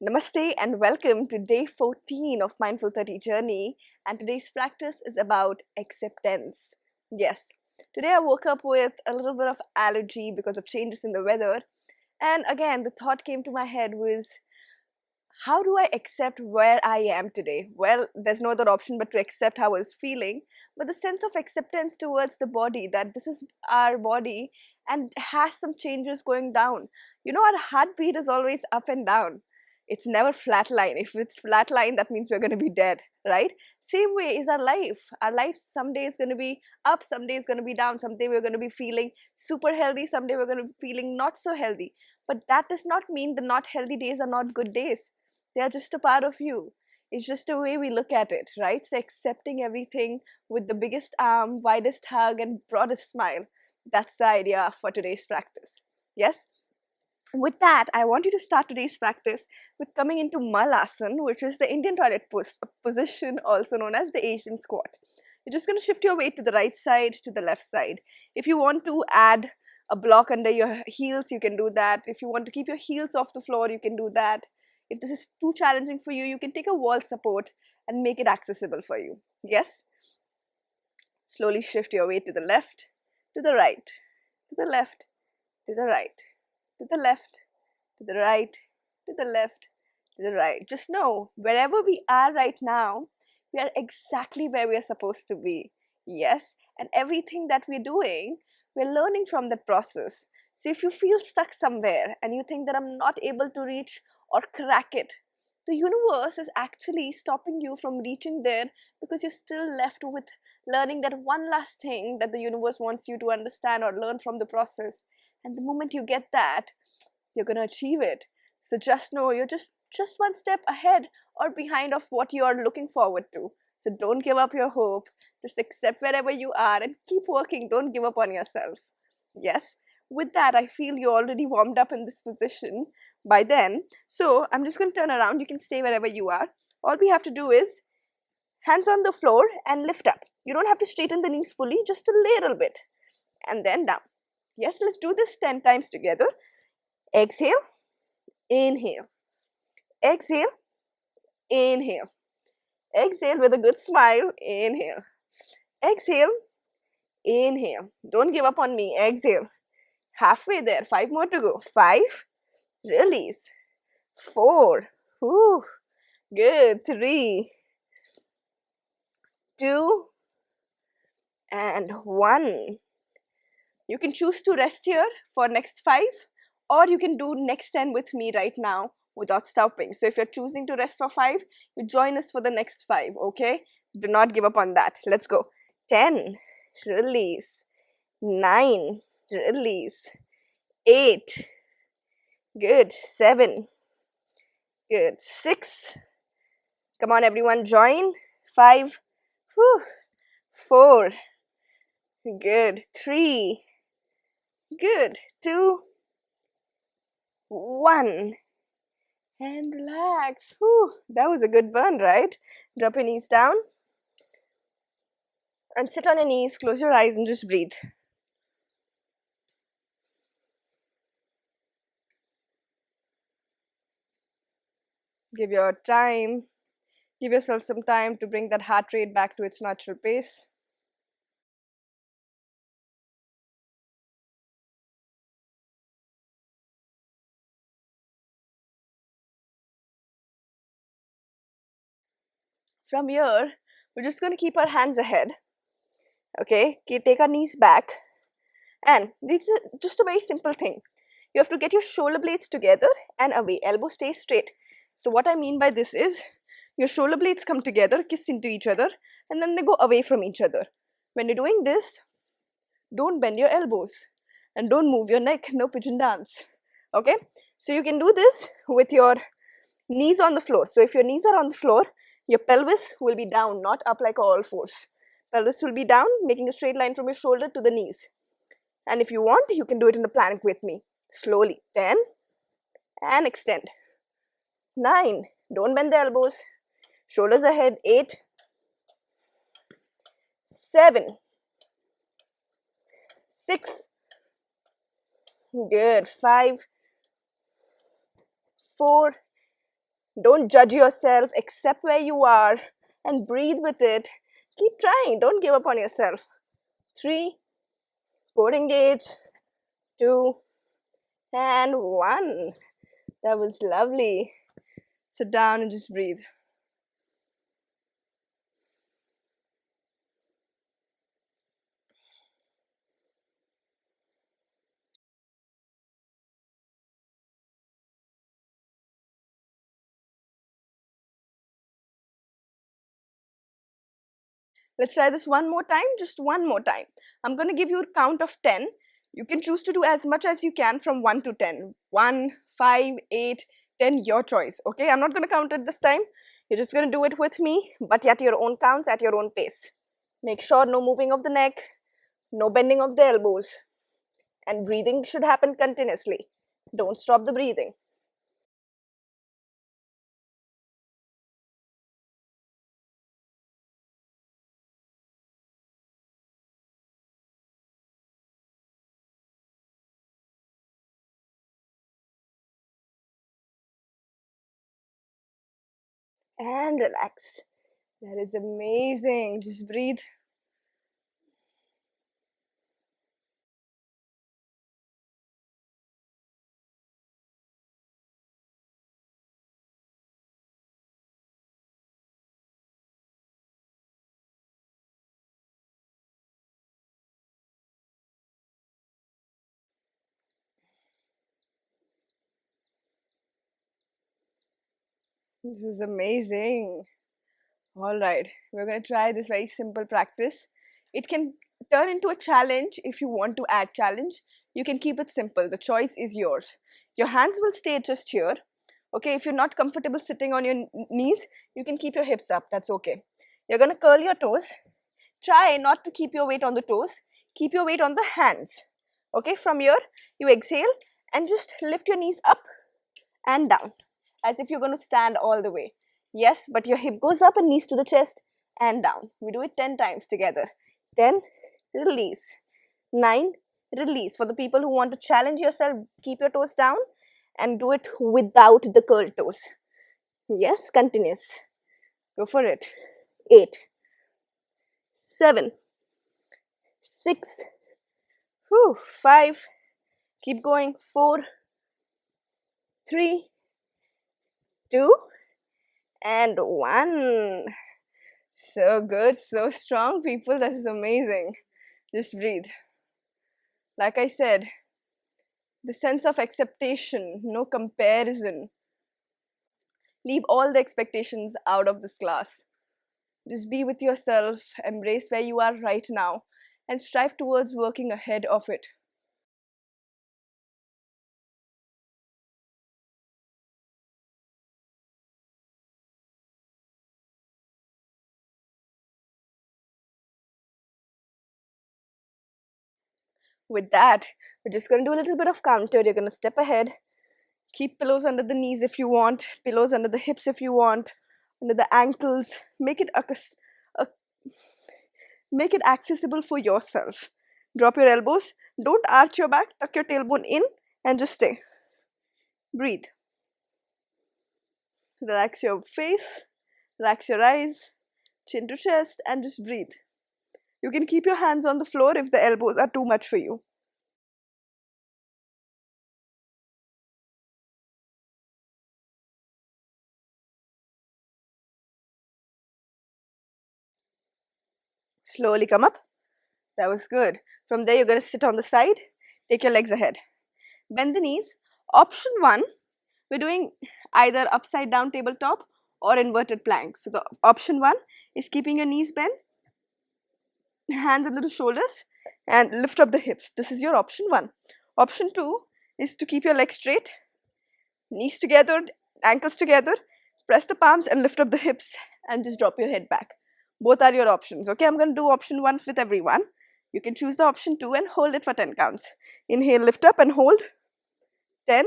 Namaste and welcome to day 14 of Mindful 30 journey, and today's practice is about acceptance. Yes, today I woke up with a little bit of allergy because of changes in the weather, and again the thought came to my head was, how do I accept where I am today? Well, there's no other option but to accept how I was feeling, but the sense of acceptance towards the body, that this is our body and has some changes going down. Our heartbeat is always up and down. It's never flatline. If it's flatline, that means we're going to be dead, right? Same way is our life. Our life someday is going to be up, someday is going to be down, someday we're going to be feeling super healthy, someday we're going to be feeling not so healthy. But that does not mean the not healthy days are not good days. They are just a part of you. It's just a way we look at it, right? So accepting everything with the biggest arm, widest hug, and broadest smile. That's the idea for today's practice. Yes? With that, I want you to start today's practice with coming into Malasana, which is the Indian toilet position, also known as the Asian squat. You're just going to shift your weight to the right side, to the left side. If you want to add a block under your heels, you can do that. If you want to keep your heels off the floor, you can do that. If this is too challenging for you, you can take a wall support and make it accessible for you. Yes? Slowly shift your weight to the left, to the right, to the left, to the right, to the left, to the right, to the left, to the right. Just know, wherever we are right now, we are exactly where we are supposed to be. Yes? And everything that we're doing, we're learning from that process. So if you feel stuck somewhere and you think that I'm not able to reach or crack it, the universe is actually stopping you from reaching there because you're still left with learning that one last thing that the universe wants you to understand or learn from the process. And the moment you get that, you're going to achieve it. So just know you're just one step ahead or behind of what you are looking forward to. So don't give up your hope. Just accept wherever you are and keep working. Don't give up on yourself. Yes? With that, I feel you're already warmed up in this position by then. So I'm just going to turn around. You can stay wherever you are. All we have to do is hands on the floor and lift up. You don't have to straighten the knees fully, just a little bit. And then down. Yes, let's do this 10 times together. Exhale, inhale. Exhale, inhale. Exhale with a good smile. Inhale. Exhale, inhale. Don't give up on me. Exhale. Halfway there. 5 more to go. 5. Release. 4. Whew. Good. 3, 2, and 1. You can choose to rest here for next 5, or you can do next 10 with me right now without stopping. So if you're choosing to rest for 5, you join us for the next 5, okay? Do not give up on that. Let's go. 10. Release. 9. Release. 8. Good. 7. Good. 6. Come on, everyone, join. 5. Whew. 4. Good. 3. Good. 2. 1. And relax. Whew. That was a good burn, right? Drop your knees down. And sit on your knees. Close your eyes and just breathe. Give yourself some time to bring that heart rate back to its natural pace. From here, we're just going to keep our hands ahead. Okay, take our knees back. And this is just a very simple thing. You have to get your shoulder blades together and away. Elbow stays straight. So what I mean by this is, your shoulder blades come together, kiss into each other, and then they go away from each other. When you're doing this, don't bend your elbows and don't move your neck. No pigeon dance. Okay, so you can do this with your knees on the floor. So if your knees are on the floor, your pelvis will be down, not up like all fours. Pelvis will be down, making a straight line from your shoulder to the knees. And if you want, you can do it in the plank with me. Slowly. 10. And extend. 9. Don't bend the elbows. Shoulders ahead. 8. 7. 6. Good. 5. 4. Don't judge yourself, accept where you are and breathe with it. Keep trying, don't give up on yourself. 3, core engage, 2, and 1. That was lovely. Sit down and just breathe. Let's try this one more time, just one more time. I'm going to give you a count of 10. You can choose to do as much as you can from 1 to 10. 1, 5, 8, 10, your choice. Okay, I'm not going to count it this time. You're just going to do it with me, but at your own counts, at your own pace. Make sure no moving of the neck, no bending of the elbows. And breathing should happen continuously. Don't stop the breathing. And relax. That is amazing. Just breathe. This is amazing. All right, we're going to try this very simple practice. It can turn into a challenge if you want to add challenge. You can keep it simple. The choice is yours. Your hands will stay just here. Okay, if you're not comfortable sitting on your knees, you can keep your hips up. That's okay. You're going to curl your toes. Try not to keep your weight on the toes. Keep your weight on the hands. Okay, from here, you exhale and just lift your knees up and down as if you're going to stand all the way. Yes, but your hip goes up and knees to the chest and down. We do it 10 times together. 10, release. 9, release. For the people who want to challenge yourself, keep your toes down and do it without the curled toes. Yes, continuous. Go for it. 8, 7, 6, 5, keep going. 4, 3, 2, and 1. So good, so strong, people. This is amazing. Just breathe. Like I said, the sense of acceptation, no comparison. Leave all the expectations out of this class. Just be with yourself, embrace where you are right now, and strive towards working ahead of it. With that, we're just going to do a little bit of counter. You're going to step ahead. Keep pillows under the knees if you want, pillows under the hips if you want, under the ankles. Make it make it accessible for yourself. Drop your elbows. Don't arch your back. Tuck your tailbone in and just stay. Breathe. Relax your face. Relax your eyes. Chin to chest and just breathe. You can keep your hands on the floor if the elbows are too much for you. Slowly come up. That was good. From there, you're going to sit on the side. Take your legs ahead. Bend the knees. Option 1, we're doing either upside down tabletop or inverted plank. So the option 1 is keeping your knees bent, hands under the shoulders and lift up the hips. This is your option 1. Option 2 is to keep your legs straight, knees together, ankles together, press the palms and lift up the hips and just drop your head back. Both are your options. Okay, I'm going to do option 1 with everyone. You can choose the option 2 and hold it for 10 counts. Inhale, lift up and hold. 10,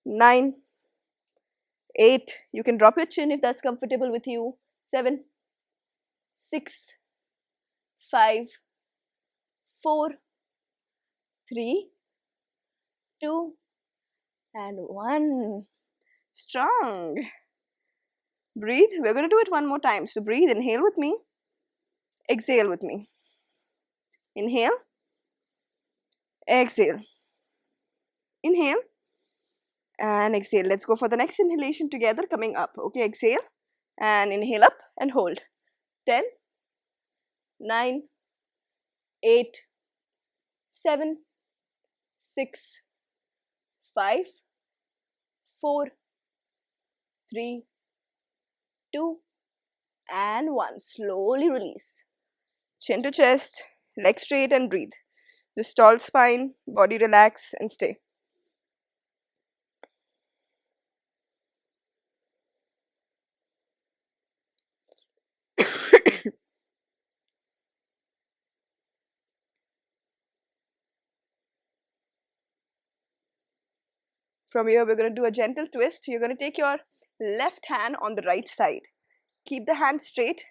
9, 8. You can drop your chin if that's comfortable with you. 7, 6, 5, 4, 3, 2, and 1. Strong. Breathe. We're going to do it one more time. So breathe. Inhale with me. Exhale with me. Inhale. Exhale. Inhale. And exhale. Let's go for the next inhalation together. Coming up. Okay, exhale. And inhale up and hold. 10, 9, 8, 7, 6, 5, 4, 3, 2, and 1. Slowly release. Chin to chest, leg straight and breathe. Just tall spine, body relax and stay. From here, we're going to do a gentle twist. You're going to take your left hand on the right side. Keep the hand straight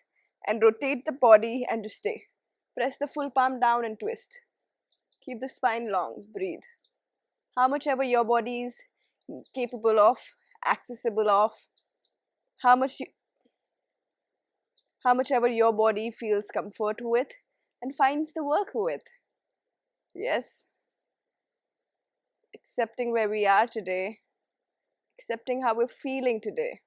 and rotate the body and just stay. Press the full palm down and twist. Keep the spine long. Breathe. How much ever your body is capable of, accessible of, how much ever your body feels comfort with and finds the work with. Yes. Accepting where we are today. Accepting how we're feeling today.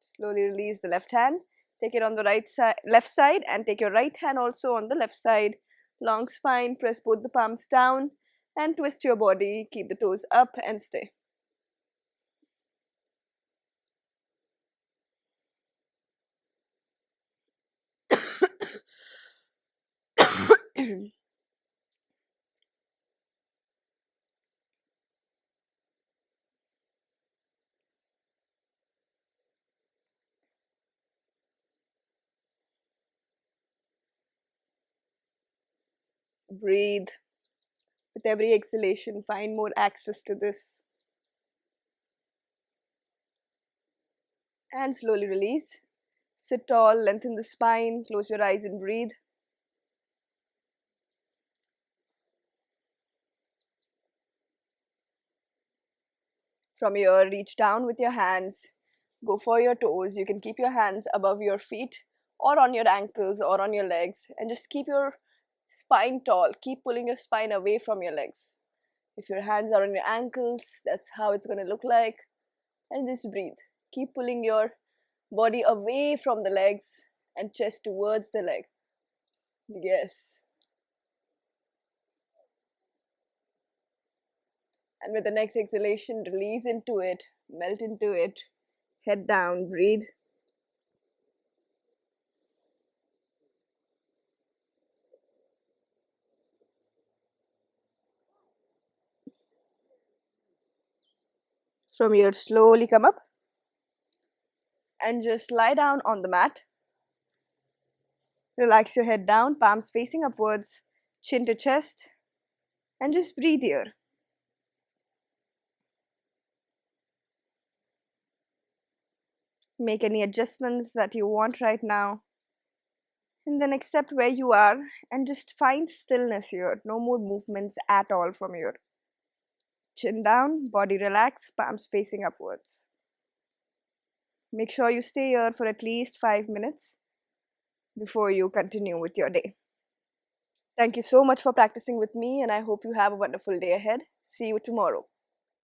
Slowly release the left hand. Take it on the left side and take your right hand also on the left side. Long spine, press both the palms down and twist your body. Keep the toes up and stay. Breathe. With every exhalation, find more access to this. And slowly release. Sit tall, lengthen the spine, close your eyes and breathe. From here, reach down with your hands. Go for your toes. You can keep your hands above your feet or on your ankles or on your legs and just keep your spine tall. Keep pulling your spine away from your legs. If your hands are on your ankles, that's how it's going to look like. And just breathe. Keep pulling your body away from the legs and chest towards the leg. Yes. And with the next exhalation, release into it, melt into it. Head down, breathe. From here, slowly come up and just lie down on the mat. Relax your head down, palms facing upwards, chin to chest, and just breathe here. Make any adjustments that you want right now. And then accept where you are and just find stillness here. No more movements at all from here. Chin down, body relaxed, palms facing upwards. Make sure you stay here for at least 5 minutes before you continue with your day. Thank you so much for practicing with me, and I hope you have a wonderful day ahead. See you tomorrow.